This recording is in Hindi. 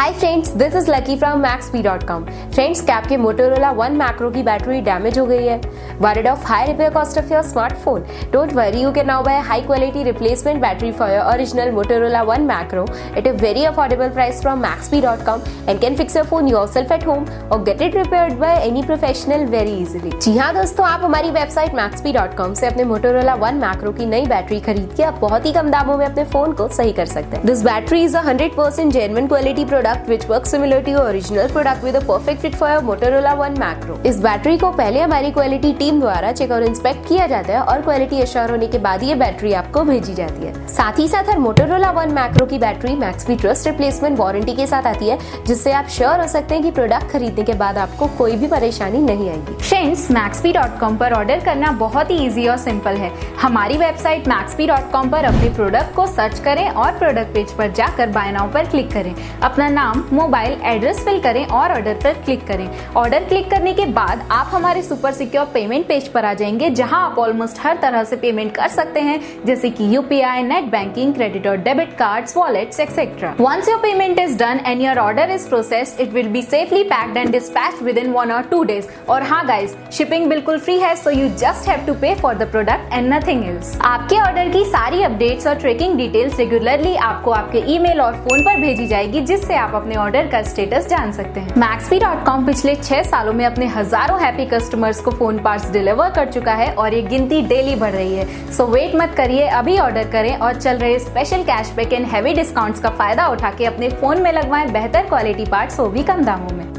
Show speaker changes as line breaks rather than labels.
Hi friends, this is lucky from Maxbhi.com। Friends, क्या आपके मोटोरोला वन मैक्रो की बैटरी डैमेज हो गई है? Worried of high repair cost of your smartphone? Don't worry, you can now buy a high quality replacement battery for your original Motorola One Macro at a very affordable price from Maxbhi.com and can fix your phone yourself at home or get it repaired by any professional very easily। जी हाँ दोस्तों, आप हमारी वेबसाइट Maxbhi.com से अपने Motorola One Macro की नई बैटरी खरीद के आप बहुत ही कम दामों में अपने फोन को सही कर सकते हैं। This battery is a 100% genuine quality product which works similar to your original product with a perfect fit for your Motorola One Macro। इस बैटरी को पहले हमारी क्वालिटी टीम द्वारा चेक और इंस्पेक्ट किया जाता है और क्वालिटी एश्योर होने के बाद ये बैटरी आपको भेजी जाती है। साथ ही साथ हर Motorola One Macro की battery Maxbhi trust replacement warranty के साथ आती है, जिससे आप श्योर हो सकते हैं कि प्रोडक्ट खरीदने के बाद आपको कोई भी परेशानी नहीं आएगी।
फ्रेंड्स, Maxbhi.com पर ऑर्डर करना बहुत ही इजी और सिंपल है। हमारी वेबसाइट Maxbhi.com पर अपने प्रोडक्ट को सर्च करें और प्रोडक्ट पेज पर जाकर बाय नाउ पर क्लिक करें। अपना नाम, मोबाइल एड्रेस फिल करें और ऑर्डर पर क्लिक करें। ऑर्डर क्लिक करने के बाद आप हमारे सुपर सिक्योर पेमेंट पेज पर आ जाएंगे, जहां आप ऑलमोस्ट हर तरह से पेमेंट कर सकते हैं, जैसे कि यूपीआई, नेट बैंकिंग, क्रेडिट और debit cards, wallets etcetera. Once your payment is done and your order is processed, it will be safely packed and dispatched within 1 or 2 days। और हाँ गाइस, शिपिंग बिल्कुल फ्री है, so you just have to pay for the product and nothing else. आपके ऑर्डर की सारी अपडेट्स और ट्रैकिंग डिटेल्स रेगुलरली आपको आपके ईमेल और फोन पर भेजी जाएगी, जिससे आप अपने ऑर्डर का स्टेटस जान सकते हैं। Maxbhi.com पिछले 6 सालों में अपने हजारों हैप्पी कस्टमर्स को फोन पार्ट्स डिलीवर कर चुका है और ये गिनती डेली बढ़ रही है। सो वेट मत करिए, अभी ऑर्डर करें और चल रहे special cashback and heavy discounts का फायदा उठा के अपने फोन में लगवाएं बेहतर क्वालिटी पार्ट्स, वो भी कम दामों में।